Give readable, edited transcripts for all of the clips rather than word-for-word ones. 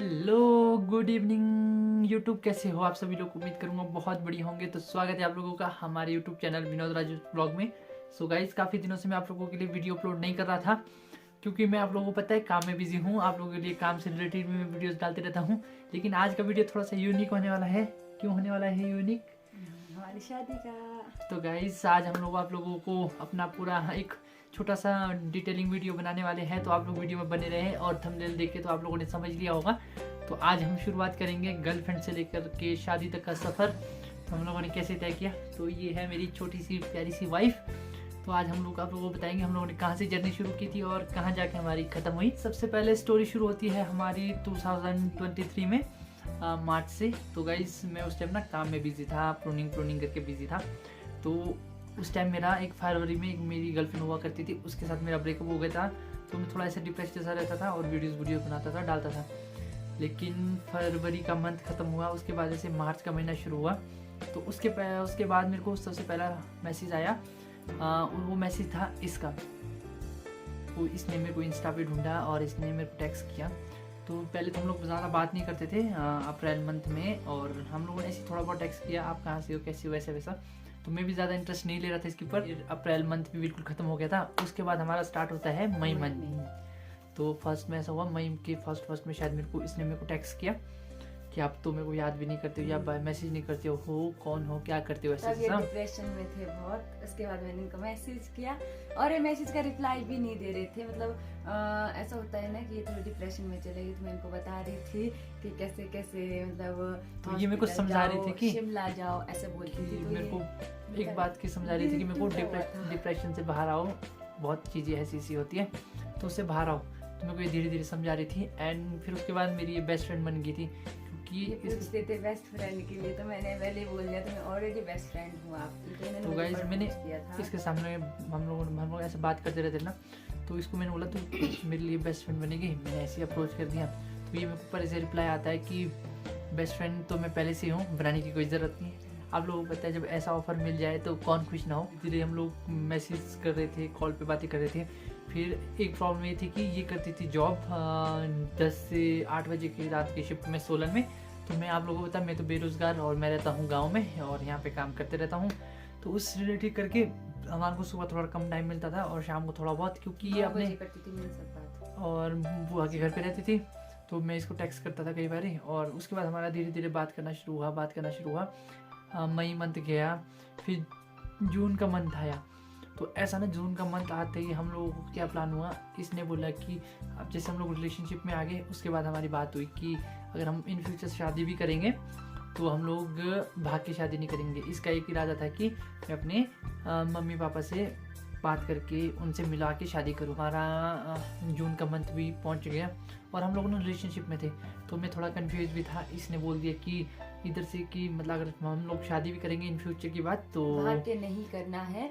Hello good evening YouTube, कैसे हो आप सभी लोग। उम्मीद करूंगा बहुत बढ़िया होंगे। तो स्वागत है आप लोगों का हमारे YouTube channel Vinod Raju blog में। सो गाइस, काफ़ी दिनों से मैं आप लोगों के लिए वीडियो अपलोड नहीं कर रहा था क्योंकि मैं आप लोगों को पता है काम में बिजी हूँ। आप लोगों के लिए काम से रिलेटेड भी मैं वीडियोस डालते रहता हूँ, लेकिन आज का वीडियो थोड़ा सा यूनिक होने वाला है। क्यों होने वाला है यूनिक? हमारी शादी का। तो गाइस, आज हम लोग आप लोगों को अपना पूरा एक छोटा सा डिटेलिंग वीडियो बनाने वाले हैं। तो आप लोग वीडियो में बने रहें और थंबनेल देख के तो आप लोगों ने समझ लिया होगा। तो आज हम शुरुआत करेंगे गर्लफ्रेंड से लेकर के शादी तक का सफ़र। तो हम लोगों ने कैसे तय किया। तो ये है मेरी छोटी सी प्यारी सी वाइफ। तो आज हम लोग आप लोगों को बताएंगे हम लोगों ने कहाँ से जर्नी शुरू की थी और कहाँ जाके हमारी ख़त्म हुई। सबसे पहले स्टोरी शुरू होती है हमारी 2023 में मार्च से। तो गाइस, मैं उस टाइम ना काम में बिजी था, प्रूनिंग करके बिजी था। तो उस टाइम मेरा एक फरवरी में एक मेरी गर्लफ्रेंड हुआ करती थी, उसके साथ मेरा ब्रेकअप हो गया था। तो मैं थोड़ा ऐसा डिप्रेस जैसा रहता था और वीडियो बनाता था, डालता था। लेकिन फरवरी का मंथ ख़त्म हुआ, उसके बाद से मार्च का महीना शुरू हुआ। तो उसके बाद मेरे को सबसे पहला मैसेज आया। वो मैसेज था इसका। तो इसने मेरे को इंस्टा पे ढूंढा और इसने मेरे को टेक्स्ट किया। तो पहले तो हम लोग ज़्यादा बात नहीं करते थे अप्रैल मंथ में, और हम लोगों ने ऐसे थोड़ा बहुत टेक्स्ट किया, आप कहाँ से हो, कैसे हो, वैसा। तो मैं भी ज़्यादा इंटरेस्ट नहीं ले रहा था इसके ऊपर। अप्रैल मंथ भी बिल्कुल ख़त्म हो गया था। उसके बाद हमारा स्टार्ट होता है मई मंथ। तो फर्स्ट में ऐसा हुआ, मई के फर्स्ट में शायद इसने मेरे को टेक्स्ट किया कि आप तो मेरे को याद भी नहीं करते हो या मैसेज नहीं करते हो कौन हो, क्या करते हो, ऐसा। डिप्रेशन में थे बहुत। उसके बाद मैंने इनको मैसेज किया और ये मैसेज का रिप्लाई भी नहीं दे रहे थे। मतलब ऐसा होता है ना कि ये थोड़ी डिप्रेशन में चले गई। तो मैं इनको बता रही थी कि कैसे कैसे मतलब तो ये मेरे को समझा रही थी कि शिमला जाओ, ऐसे बोलती थी। तो मेरे को एक बात की समझा रही थी कि मेरे को डिप्रेशन से बाहर आओ, बहुत चीज़ें ऐसी होती है, तो उससे बाहर आओ। तो मेरे को ये धीरे धीरे समझा रही थी। एंड फिर उसके बाद मेरी ये बेस्ट फ्रेंड बन गई थी क्योंकि पूछते थे बेस्ट फ्रेंड के लिए। तो मैंने पहले बोल दिया तो मैं ऑलरेडी बेस्ट फ्रेंड हूँ आपकी। तो गाइस, मैंने इसके सामने हम लोग ऐसे बात करते रहते ना, तो इसको मैंने बोला तू मेरे लिए बेस्ट फ्रेंड बनेगी। मैंने ऐसे अप्रोच कर दिया। तो ये मेरे ऊपर ऐसे रिप्लाई आता है कि बेस्ट फ्रेंड तो मैं पहले से हूँ, बनाने की कोई ज़रूरत नहीं है। आप लोगों को पता है जब ऐसा ऑफर मिल जाए तो कौन खुश ना हो। धीरे हम लोग मैसेज कर रहे थे, कॉल पे बातें कर रहे थे। फिर एक प्रॉब्लम ये थी कि ये करती थी जॉब 10 से 8 बजे की रात की शिफ्ट में सोलन में। तो मैं आप लोगों को बता, मैं तो बेरोज़गार और मैं रहता हूँ गांव में और यहाँ पे काम करते रहता हूँ। तो उस रिलेटेड करके हमारे को सुबह थोड़ा कम टाइम मिलता था और शाम को थोड़ा बहुत, क्योंकि ये अपने और बुआ के घर पे रहती थी। तो मैं इसको टेक्स्ट करता था कई बार। और उसके बाद हमारा धीरे धीरे बात करना शुरू हुआ। मई मंथ गया, फिर जून का मंथ आया। तो ऐसा ना, जून का मंथ आते ही हम लोगों को क्या प्लान हुआ, इसने बोला कि अब जैसे हम लोग रिलेशनशिप में आ गए, उसके बाद हमारी बात हुई कि अगर हम इन फ्यूचर शादी भी करेंगे तो हम लोग भाग के शादी नहीं करेंगे। इसका एक इरादा था कि मैं अपने मम्मी पापा से बात करके उनसे मिला के शादी करूँ। हमारा जून का मंथ भी पहुंच गया और हम लोग रिलेशनशिप में थे। तो मैं थोड़ा कंफ्यूज भी था। इसने बोल दिया कि इधर से कि मतलब अगर हम लोग शादी भी करेंगे इन फ्यूचर की बात तो भाग के नहीं करना है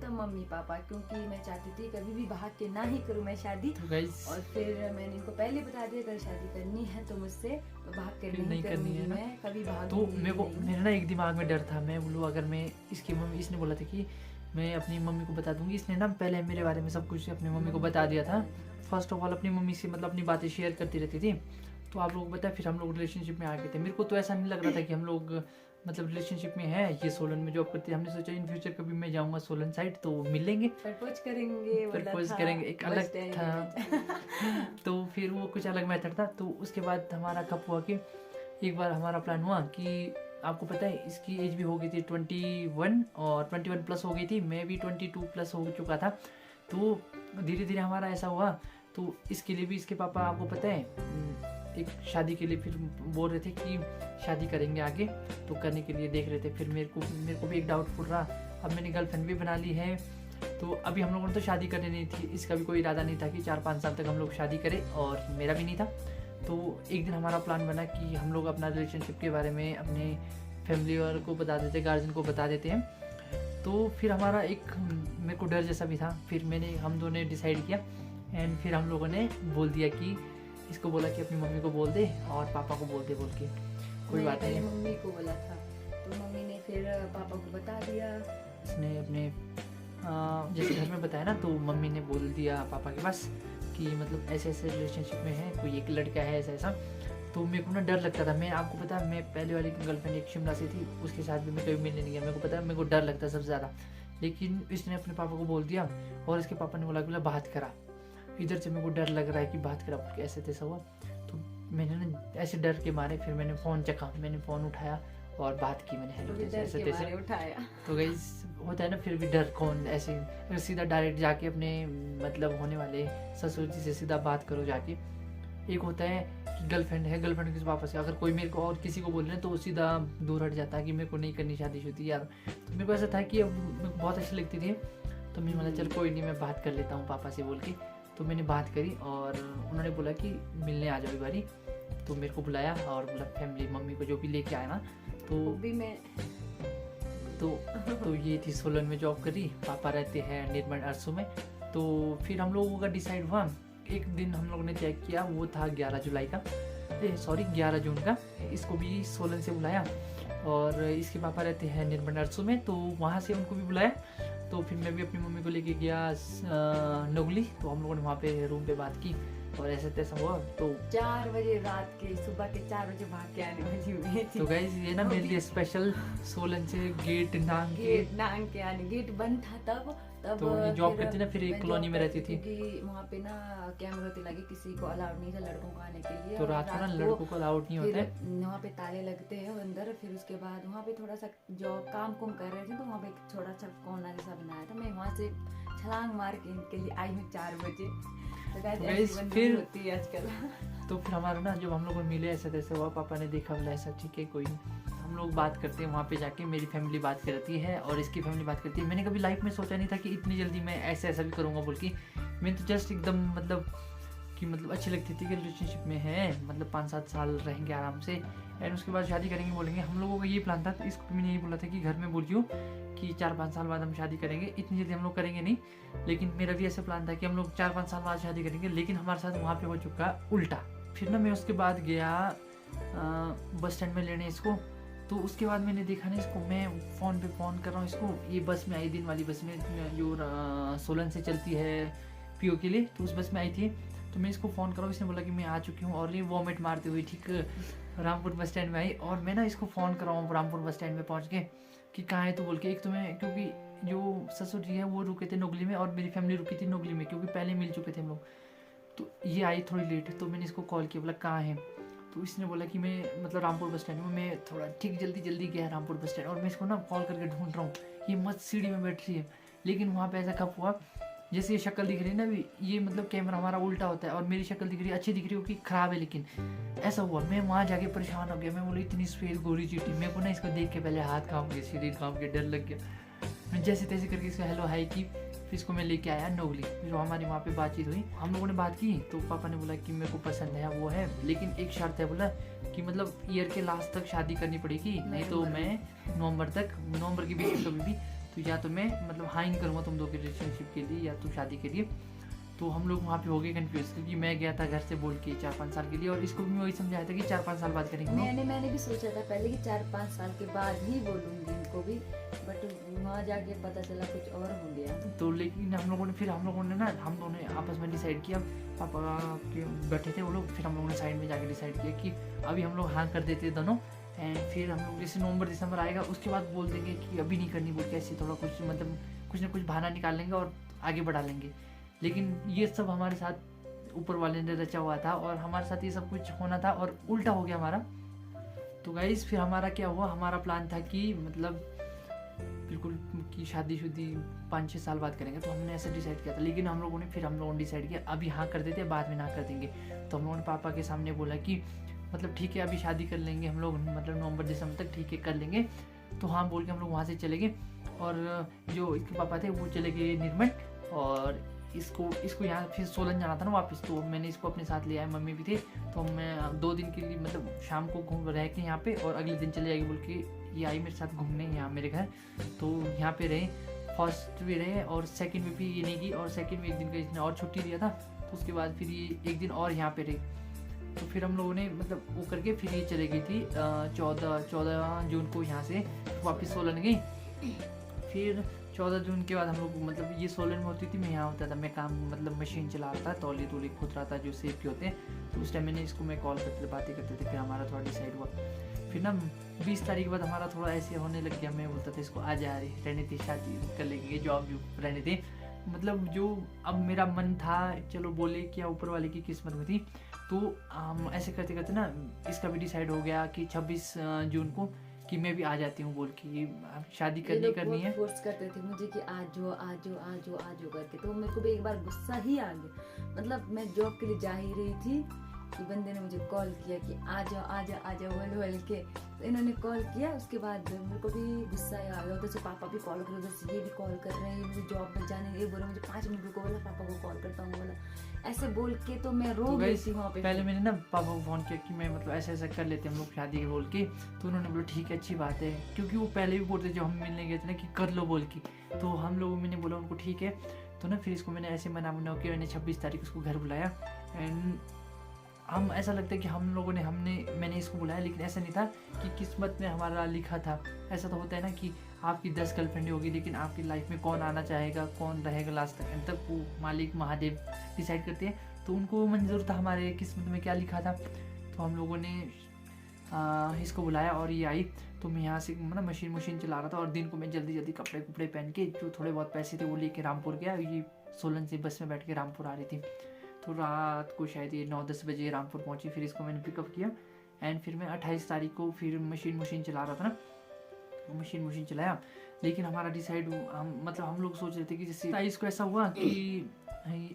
तो मम्मी पापा, क्योंकि मैं चाहती थी कभी भी भाग के ना ही करूँ मैं शादी। तो गाइस, और फिर मैंने इनको पहले बता दिया अगर शादी करनी है तो मुझसे तो भाग के नहीं करनी है ना। मैं कभी भाग। तो मेरे ना एक दिमाग में डर था, मैं बोलूँ अगर मैं इसकी मम्मी, इसने बोला था कि मैं अपनी मम्मी को बता दूंगी। इसने ना पहले मेरे बारे में सब कुछ अपनी मम्मी को बता दिया था। फर्स्ट ऑफ ऑल अपनी मम्मी से मतलब अपनी बातें शेयर करती रहती थी। तो आप लोगों को पता है फिर हम लोग रिलेशनशिप में आ गए थे। मेरे को तो ऐसा नहीं लग रहा था कि हम लोग मतलब रिलेशनशिप में है। ये सोलन में जॉब करती है। हमने सोचा इन फ्यूचर कभी मैं जाऊंगा सोलन साइड तो मिल लेंगे, प्रपोज करेंगे एक अलग था। तो फिर वो कुछ अलग मेथड था। तो उसके बाद हमारा कब हुआ कि एक बार हमारा प्लान हुआ कि आपको पता है इसकी एज भी हो गई थी 21 और 21 प्लस हो गई थी। मैं भी 22 प्लस हो चुका था। तो धीरे धीरे हमारा ऐसा हुआ। तो इसके लिए भी इसके पापा, आपको पता है, एक शादी के लिए फिर बोल रहे थे कि शादी करेंगे आगे, तो करने के लिए देख रहे थे। फिर मेरे को भी एक डाउटफुल रहा। अब मैंने गर्लफ्रेंड भी बना ली है। तो अभी हम लोगों ने तो शादी करनी नहीं थी। इसका भी कोई इरादा नहीं था कि 4-5 साल तक हम लोग शादी करें, और मेरा भी नहीं था। तो एक दिन हमारा प्लान बना कि हम लोग अपना रिलेशनशिप के बारे में अपने फैमिली वालों को बता देते, गार्जियन को बता देते हैं। तो फिर हमारा एक मेरे को डर जैसा भी था। फिर हम दोनों ने डिसाइड किया एंड फिर हम लोगों ने बोल दिया कि इसको बोला कि अपनी मम्मी को बोल दे और पापा को बोल दे, बोल के कोई बात नहीं। मम्मी को बोला था तो मम्मी ने फिर पापा को बता दिया। इसने अपने जैसे घर में बताया ना, तो मम्मी ने बोल दिया पापा के पास कि मतलब ऐसे ऐसे रिलेशनशिप में है, कोई एक लड़का है ऐसा ऐसा। तो मेरे को ना डर लगता था। मैं आपको पता है, मैं पहले वाली गर्लफ्रेंड एक शिमला से थी, उसके साथ भी मैं कभी मिलने नहीं गया। मेरे को पता है, मेरे को डर लगता है सबसे ज़्यादा। लेकिन इसने अपने पापा को बोल दिया और इसके पापा ने बोला बात करा। इधर से मेरे को डर लग रहा है कि बात करा, ऐसे तैसा हुआ। तो मैंने ना ऐसे डर के मारे फिर मैंने फ़ोन चखा, मैंने फ़ोन उठाया और बात की मैंने, हेलो डर ऐसे के तैसे मारे उठाया। तो गाइस होता है ना, फिर भी डर कौन ऐसे अगर सीधा डायरेक्ट जाके अपने मतलब होने वाले ससुर जी से सीधा बात करो जाके। एक होता है कि गर्लफ्रेंड है, गर्लफ्रेंड के वापस अगर कोई मेरे को और किसी को बोले ना तो वो सीधा दूर हट जाता है कि मेरे को नहीं करनी शादीशुदी यार। तो मेरे को ऐसा था कि अब मेरे को बहुत अच्छी लगती थी, तो मैंने बोला चल कोई नहीं, मैं बात कर लेता हूँ पापा से बोल के। तो मैंने बात करी और उन्होंने बोला कि मिलने आ जाओ एक बारी। तो मेरे को बुलाया और बोला फैमिली मम्मी को जो भी लेके आया ना। तो वो भी मैं तो ये थी सोलन में जॉब करी, पापा रहते हैं निर्मल अरसू में। तो फिर हम लोगों का डिसाइड हुआ, एक दिन हम लोगों ने तय किया, वो था 11 जुलाई का, 11 जून का। इसको भी सोलन से बुलाया और इसके पापा रहते हैं निर्मल अरसू में, तो वहाँ से उनको भी बुलाया। तो फिर मैं भी अपनी मम्मी को लेके गया नोगली। तो हम लोगों ने वहाँ पे रूम पे बात की और ऐसे तैसा हुआ। तो 4 बजे रात के, सुबह के 4 बजे भाग के आने वाली हुई थी। तो गाइस ये ना मेरे लिए स्पेशल सोलन से गेट नांग के आने, गेट बंद था तब तो ये जॉब करती ना, फिर एक मैं कॉलोनी में जॉब रहती थी। क्योंकि वहाँ पे ना कैमरे होते लगे, किसी को अलाउड नहीं था लड़कों को आने के लिए। तो और रात को ना लड़कों को अलाउड नहीं होता है। वहाँ पे ताले लगते हैं अंदर। फिर उसके बाद वहाँ पे थोड़ा सा जॉब काम कुम कर रहे थे, तो वहाँ पे थोड़ा सा कोना जैसा बनाया था। मैं वहाँ से छलांग मार के इनके लिए आई हूँ 4 बजे। तो guys, फिर फिर होती है आजकल। तो फिर हमारा ना जब हम लोग को मिले ऐसा तैसा हुआ, पापा ने देखा बोला ऐसा ठीक है कोई नहीं, हम लोग बात करते हैं वहाँ पे जाके। मेरी फैमिली बात करती है और इसकी फैमिली बात करती है। मैंने कभी लाइफ में सोचा नहीं था कि इतनी जल्दी मैं ऐसा भी करूँगा बोल के। मैं तो जस्ट एकदम मतलब अच्छी लगती थी कि रिलेशनशिप में है, मतलब 5-7 साल रहेंगे आराम से एंड उसके बाद शादी करेंगे बोलेंगे। हम लोगों का ये प्लान था। तो इसको मैंने यही बोला था कि घर में बोलियो कि 4-5 साल बाद हम शादी करेंगे, इतनी जल्दी हम लोग करेंगे नहीं। लेकिन मेरा भी ऐसा प्लान था कि हम लोग 4-5 साल बाद शादी करेंगे, लेकिन हमारे साथ वहाँ पे हो चुका उल्टा। फिर ना मैं उसके बाद गया बस स्टैंड में लेने इसको। तो उसके बाद मैंने देखा ना इसको, मैं फ़ोन पे फ़ोन कर रहा हूँ इसको। ये बस में आई, दिन वाली बस में जो सोलन से चलती है पीओ के लिए, तो उस बस में आई थी। तो मैं इसको फ़ोन कर रहा हूँ, इसने बोला कि मैं आ चुकी हूँ और ये वॉमिट मारते हुए ठीक रामपुर बस स्टैंड में आई। और मैं ना इसको फ़ोन कर रहा हूँ रामपुर बस स्टैंड में पहुँच के कि कहाँ है तो बोल के। एक तो मैं, क्योंकि जो ससुर जी है वो रुके थे नोगली में और मेरी फैमिली रुकी थी नोगली में, क्योंकि पहले मिल चुके थे हम लोग। तो ये आई थोड़ी लेट, तो मैंने इसको कॉल किया, बोला कहाँ है। तो इसने बोला कि मैं मतलब रामपुर बस स्टैंड में। मैं थोड़ा ठीक जल्दी गया रामपुर बस स्टैंड और मैं इसको ना कॉल करके ढूंढ रहा हूँ, ये मस्त सीढ़ी में बैठ रही है। लेकिन वहाँ पे ऐसा कब हुआ, जैसे ये शक्ल दिख रही है ना अभी, ये मतलब कैमरा हमारा उल्टा होता है और मेरी शक्ल दिख रही है, अच्छी दिख रही हो कि ख़राब है, लेकिन ऐसा हुआ। मैं वहाँ जाके परेशान हो गया। मैं बोला इतनी सफेद गोरी चीटी, मेरे को ना इसको देख के पहले हाथ काँप गए, शरीर काँप के, डर लग गया। मैं जैसे तैसे करके इसको हेलो हाई की, फिर इसको मैं लेके आया नोगली। फिर हमारी वहाँ पे बातचीत हुई, हम लोगों ने बात की। तो पापा ने बोला कि मेरे को पसंद है वो है, लेकिन एक शर्त है, बोला कि मतलब ईयर के लास्ट तक शादी करनी पड़ेगी, नहीं तो मैं नवंबर के बीच में कभी भी, तो या तो मैं मतलब हाँ इन करूँगा तुम दो के रिलेशनशिप के लिए या तो शादी के लिए। तो हम लोग वहाँ पे हो गए कन्फ्यूज, क्योंकि मैं गया था घर से बोल के 4-5 साल के लिए और इसको भी मैं वही समझाया था कि 4-5 साल बाद करेंगे। मैंने भी सोचा था पहले कि 4-5 साल के बाद ही बोलूँगी इनको भी, बट वहाँ जाके पता चला कुछ और हो गया। तो लेकिन हम लोगों ने आपस में डिसाइड किया, पापा के बैठे थे वो लोग, फिर हम लोगों ने साइड में जाके डिसाइड किया कि अभी हम लोग हाँ कर देते दोनों एंड फिर हम लोग जैसे नवंबर दिसंबर आएगा उसके बाद बोल देंगे कि अभी नहीं करनी बोल के। ऐसे थोड़ा कुछ मतलब कुछ ना कुछ बहाना निकाल लेंगे और आगे बढ़ा लेंगे। लेकिन ये सब हमारे साथ ऊपर वाले ने रचा हुआ था और हमारे साथ ये सब कुछ होना था और उल्टा हो गया हमारा। तो गाइस फिर हमारा क्या हुआ, हमारा प्लान था कि मतलब बिल्कुल कि शादीशुदी 5-6 साल बाद करेंगे, तो हमने ऐसा डिसाइड किया था। लेकिन हम लोगों ने डिसाइड किया अभी हाँ कर देते, बाद में ना कर देंगे। तो हम लोगों ने पापा के सामने बोला कि मतलब ठीक है अभी शादी कर लेंगे हम लोग, मतलब नवंबर दिसंबर तक ठीक है कर लेंगे। तो हाँ बोल के हम लोग वहाँ से चले गए और जो इसके पापा थे वो चले गए निर्मल और इसको यहाँ फिर सोलन जाना था ना वापस। तो मैंने इसको अपने साथ ले आया, मम्मी भी थे। तो मैं 2 दिन के लिए मतलब शाम को घूम रह के यहाँ पे और अगले दिन चले जाएगी बोल के ये आई मेरे साथ घूमने यहाँ मेरे घर। तो यहाँ पे रहे, फर्स्ट भी रहे और सेकंड में भी ये नहीं की और सेकंड में 1 दिन का इसने और छुट्टी दिया था। तो उसके बाद फिर ये 1 दिन और यहाँ पे रहे। तो फिर हम लोगों ने मतलब वो करके फिर ये चले गई थी 14 जून को यहाँ से वापस सोलन गई। फिर 14 जून के बाद हम लोग मतलब ये सोलन में होती थी, मैं यहाँ होता था, मैं काम मतलब मशीन चला रहा था, तौली तोली खुद रहा था जो सेब के होते हैं। तो उस टाइम मैंने इसको मैं कॉल करते थे, बातें करते थे, फिर हमारा थोड़ा डिसाइड हुआ। फिर ना 20 तारीख के बाद हमारा थोड़ा ऐसे होने लग गया, मैं बोलता था इसको आ जा रही रहने थी, शादी कर लेंगे, जॉब जो रहने थे, मतलब जो अब मेरा मन था, चलो बोले क्या ऊपर वाले की किस्मत में थी। तो हम ऐसे करते करते ना इसका भी डिसाइड हो गया कि 26 जून को कि मैं भी आ जाती हूँ बोल के, शादी करनी है। फोर्स करते थे मुझे कि आज जो आज जो आज जो आज जो करके, तो मेरे को भी एक बार गुस्सा ही आ गया। मतलब मैं जॉब के लिए जा ही रही थी कि बंदे ने मुझे कॉल किया कि आ जाओ आ जाओ आ जाओ बोल के। तो इन्होंने कॉल किया, उसके बाद मेरे को भी गुस्सा आ गया। उधर से पापा भी कॉल कर, उधर से ये भी कॉल कर रहे हैं, मुझे जॉब में जाने, ये बोला मुझे 5 मिनट रुको, बोला पापा को कॉल करता हूँ, बोला ऐसे बोल के। तो मैं रो गई थी वहाँ पे। पहले मैंने ना पापा को फ़ोन किया कि मैं मतलब ऐसा ऐसा कर लेते हम लोग शादी के बोल के। तो उन्होंने बोला ठीक है अच्छी बात है, क्योंकि वो पहले भी बोलते जब हम मिलने गए थे ना कि कर लो बोल के। तो हम लोगों मैंने बोला उनको ठीक है। तो ना फिर इसको मैंने ऐसे मना के मैंने 26 तारीख उसको घर बुलाया। एंड हम ऐसा लगता है कि हम लोगों ने मैंने इसको बुलाया, लेकिन ऐसा नहीं था कि किस्मत में हमारा लिखा था। ऐसा तो होता है ना कि आपकी 10 गर्लफ्रेंड होगी, लेकिन आपकी लाइफ में कौन आना चाहेगा, कौन रहेगा लास्ट तक, एंड तक वो मालिक महादेव डिसाइड करते हैं। तो उनको मंजूर था हमारे किस्मत में क्या लिखा था। तो हम लोगों ने इसको बुलाया और ये आई। तो मैं यहाँ से मतलब मशीन चला रहा था, और दिन को मैं जल्दी कपड़े कुपड़े पहन के जो थोड़े बहुत पैसे थे वो लेके रामपुर गया। ये सोलन से बस में बैठ के रामपुर आ रही थी। तो रात को शायद ये 9-10 बजे रामपुर पहुंची। फिर इसको मैंने पिकअप किया एंड फिर मैं 28 तारीख को फिर मशीन चला रहा था ना, मशीन चलाया। लेकिन हमारा डिसाइड मतलब हम लोग सोच रहे थे कि जैसे 27 को ऐसा हुआ कि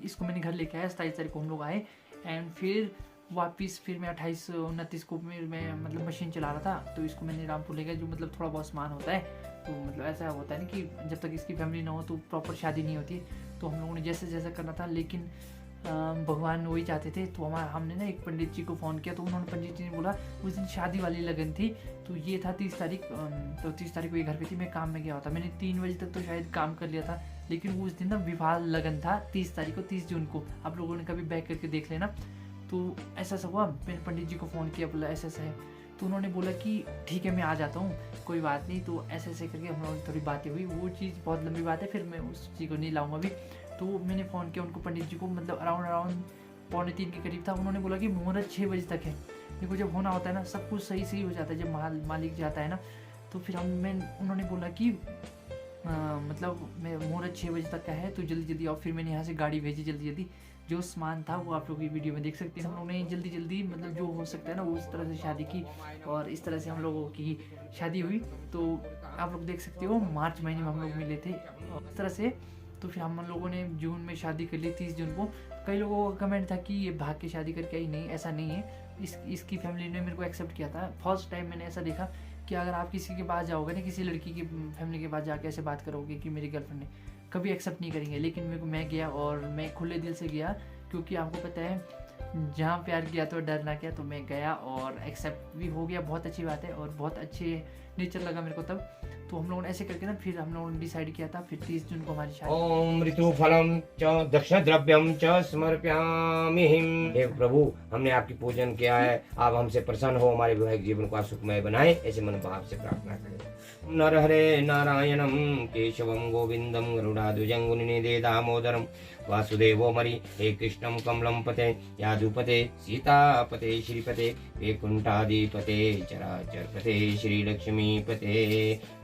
इसको मैंने घर लेके आया, 27 तारीख को हम लोग आए एंड फिर वापस फिर मैं 28-29 को मैं मतलब मशीन चला रहा था। तो इसको मैंने रामपुर ले गया, जो मतलब थोड़ा बहुत सामान होता है। तो मतलब ऐसा होता है ना कि जब तक इसकी फैमिली ना हो तो प्रॉपर शादी नहीं होती। तो हम लोगों ने जैसे करना था, लेकिन भगवान वही चाहते थे। तो हमने ना एक पंडित जी को फ़ोन किया। तो उन्होंने पंडित जी ने बोला उस दिन शादी वाली लगन थी। तो ये था 30 तारीख। तो 30 तारीख को ये घर पे थी, मैं काम में गया होता। मैंने 3 बजे तक तो शायद काम कर लिया था, लेकिन वो उस दिन ना विवाह लगन था 30 तारीख को, 30 जून को। आप लोगों ने कभी बैक करके देख लेना। तो ऐसा हुआ, मैंने पंडित जी को फ़ोन किया, बोला ऐसा है। तो उन्होंने बोला कि ठीक है मैं आ जाता हूँ, कोई बात नहीं। तो ऐसे करके हम लोगों की थोड़ी बातें हुई। वो चीज़ बहुत लंबी बात है, फिर मैं उस चीज़ को नहीं लाऊंगा अभी। तो मैंने फ़ोन किया उनको, पंडित जी को, मतलब अराउंड 2:45 के करीब था। उन्होंने बोला कि मुहूर्त 6 बजे तक है। देखो जब होना होता है ना सब कुछ सही हो जाता है, जब मालिक जाता है ना। तो फिर उन्होंने बोला कि मतलब मैं मुहूर्त 6 बजे तक का है, तो जल्दी आओ। फिर मैंने यहाँ से गाड़ी भेजी जल्दी। जो सामान था वो आप लोग की वीडियो में देख सकते हैं। हम लोगों ने जल्दी मतलब जो हो सकता है ना वो उस तरह से शादी की, और इस तरह से हम लोगों की शादी हुई। तो आप लोग देख सकते हो मार्च महीने में हम लोग मिले थे इस तरह से। तो फिर हम लोगों ने जून में शादी कर ली 30 जून को। कई लोगों का कमेंट था कि ये भाग के शादी करके आई, नहीं ऐसा नहीं है। इसकी फैमिली ने मेरे को एक्सेप्ट किया था। फर्स्ट टाइम मैंने ऐसा देखा कि अगर आप किसी के पास जाओगे ना, किसी लड़की की फैमिली के पास जाके ऐसे बात करोगे कि मेरी गर्लफ्रेंड है, कभी एक्सेप्ट नहीं करेंगे। लेकिन मैं गया और मैं खुले दिल से गया, क्योंकि आपको पता है जहाँ प्यार किया तो डर ना किया। तो मैं गया और एक्सेप्ट भी हो गया, बहुत अच्छी बात है। और बहुत अच्छे नेचर लगा मेरे को तब। तो हम लोगों ने ऐसे करके ना फिर हम लोगों ने डिसाइड किया था, फिर 30 जून को हमारी शादी। ओम ऋतुफलम च दक्षिण द्रव्यम च समर्पयामि। हे प्रभु, हमने आपकी पूजन किया है, आप हमसे प्रसन्न हो, हमारे वैवाहिक जीवन को आप सुखमय बनाए, ऐसे मन भाव से प्रार्थना करें। नरहरे नारायणम केशवम गोविंदम गरुड़ाध्वजं गुणनिधे दामोदरम वासुदेवो मरि। हे कृष्णम कमलम पते यादुपते सीतापते श्रीपते वैकुंठाधिपते चराचरपते श्रीलक्ष्मीपते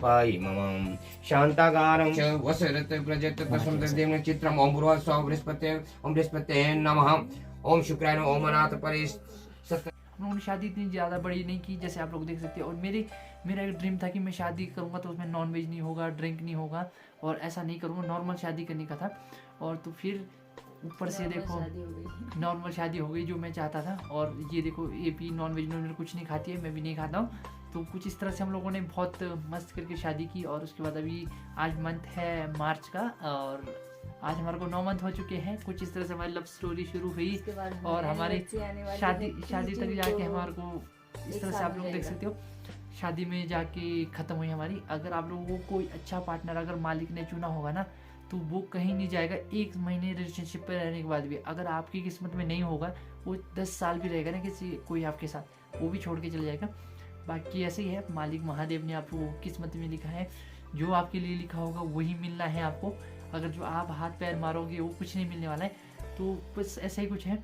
पाहि मम शांताकारं च वसरत व्रजत तस्मदेव चित्रम। ओम भूर्भुवः स्वः ओम बृहस्पते नमः। ओम शुक्राय नमः। ओम अनाथ परेश। हम लोगों ने शादी इतनी ज़्यादा बड़ी नहीं की, जैसे आप लोग देख सकते हैं। और मेरा एक ड्रीम था कि मैं शादी करूँगा तो उसमें नॉन वेज नहीं होगा, ड्रिंक नहीं होगा, और ऐसा नहीं करूँगा, नॉर्मल शादी करने का था। और तो फिर ऊपर से देखो नॉर्मल शादी हो गई जो मैं चाहता था। और ये देखो ये भी नॉन वेज कुछ नहीं खाती है, मैं भी नहीं खाता हूँ। तो कुछ इस तरह से हम लोगों ने बहुत मस्त करके शादी की। और उसके बाद अभी आज मंथ है मार्च का, और आज हमारे को 9 मंथ हो चुके हैं। कुछ इस तरह से हमारी लव स्टोरी शुरू हुई, और हमारी शादी तक जाके हमारे को इस तरह से आप लोग देख सकते हो शादी में जाके ख़त्म हुई हमारी। अगर आप लोगों को कोई अच्छा पार्टनर अगर मालिक ने चुना होगा ना, तो वो कहीं नहीं जाएगा। 1 महीने रिलेशनशिप पर रहने के बाद भी अगर आपकी किस्मत में नहीं होगा, वो 10 साल भी रहेगा ना कोई आपके साथ, वो भी छोड़ के चले जाएगा। बाकी ऐसे ही है, मालिक महादेव ने आप लोगों को किस्मत में लिखा है। जो आपके लिए लिखा होगा वही मिलना है आपको। अगर जो आप हाथ पैर मारोगे वो कुछ नहीं मिलने वाला है। तो बस ऐसा ही कुछ है,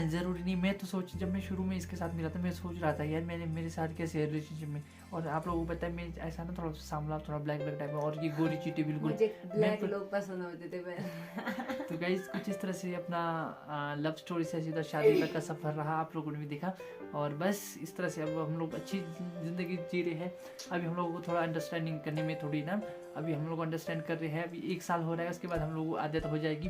ज़रूरी नहीं। मैं तो जब मैं शुरू में इसके साथ मिला था मैं सोच रहा था यार मैंने मेरे साथ कैसे है रिलेशनशिप में। और आप लोगों को पता है मैं ऐसा ना थोड़ा सा सांवला, थोड़ा ब्लैक टाइप में, और ये गोरी चीटी बिल्कुल। मुझे ब्लैक लोग पसंद होते थे पहले। तो गाइस कुछ इस तरह से अपना लव स्टोरी से सीधा शादी तक का सफ़र रहा, आप लोगों ने भी देखा। और बस इस तरह से अब हम लोग अच्छी ज़िंदगी जी रहे हैं। अभी हम लोगों को थोड़ा अंडरस्टैंडिंग करने में थोड़ी ना, अभी हम लोग अंडरस्टैंड कर रहे हैं। अभी 1 साल हो रहा है, उसके बाद हम लोग को आदत हो जाएगी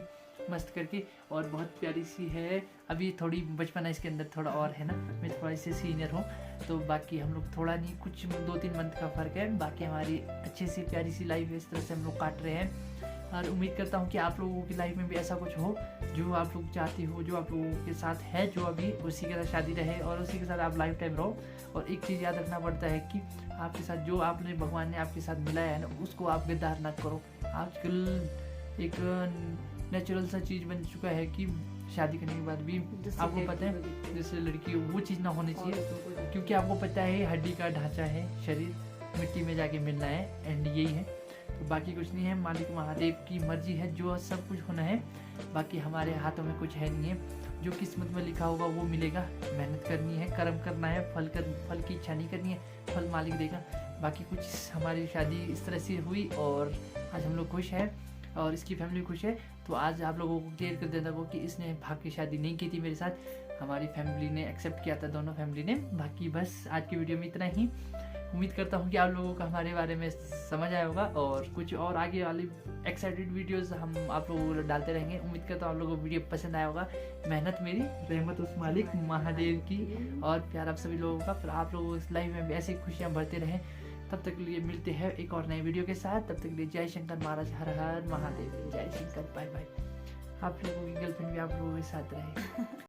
मस्त करके। और बहुत प्यारी सी है, अभी थोड़ी बचपना इसके अंदर थोड़ा और है ना, मैं थोड़ा इससे सीनियर हूँ। तो बाकी हम लोग थोड़ा नहीं, कुछ 2-3 मंथ का फ़र्क है। बाकी हमारी अच्छी सी प्यारी सी लाइफ है, इस तरह से हम लोग काट रहे हैं। और उम्मीद करता हूँ कि आप लोगों की लाइफ में भी ऐसा कुछ हो जो आप लोग चाहते हो, जो आप लोगों के साथ है, जो अभी उसी के साथ शादी रहे और उसी के साथ आप लाइफ टाइम रहो। और एक चीज़ याद रखना पड़ता है कि आपके साथ जो आपने भगवान ने आपके साथ मिलाया है ना, उसको आप गद्दार ना करो। आजकल एक नेचुरल सा चीज़ बन चुका है कि शादी करने के बाद भी आपको पता है जैसे लड़की वो चीज़ ना होनी चाहिए, क्योंकि आपको पता है हड्डी का ढांचा है शरीर, मिट्टी में जाके मिलना है, एंड यही है। तो बाकी कुछ नहीं है, मालिक महादेव की मर्जी है, जो सब कुछ होना है। बाकी हमारे हाथों में कुछ है नहीं है, जो किस्मत में लिखा होगा वो मिलेगा। मेहनत करनी है, कर्म करना है, फल की इच्छा नहीं करनी है, फल मालिक देगा। बाकी कुछ हमारी शादी इस तरह से हुई और आज हम लोग खुश हैं और इसकी फैमिली खुश है। तो आज आप लोगों को क्लियर कर देता हूँ कि इसने भाग की शादी नहीं की थी मेरे साथ, हमारी फैमिली ने एक्सेप्ट किया था, दोनों फैमिली ने। बाकी बस आज की वीडियो में इतना ही। उम्मीद करता हूँ कि आप लोगों को हमारे बारे में समझ आया होगा और कुछ और आगे वाली एक्साइटेड वीडियोस हम आप लोगों को डालते रहेंगे। उम्मीद करता हूँ आप लोगों को वीडियो पसंद आया होगा। मेहनत मेरी, रहमत उस मालिक महादेव की और प्यार आप सभी लोगों का। फिर आप लोगों इस लाइफ में भी ऐसी खुशियाँ भरते रहें। तब तक के लिए मिलते हैं एक और नए वीडियो के साथ। तब तक के लिए जय शंकर महाराज, हर हर महादेव, जय शंकर, बाय बाय। आप लोगों की गर्लफ्रेंड भी आप लोगों के साथ रहे।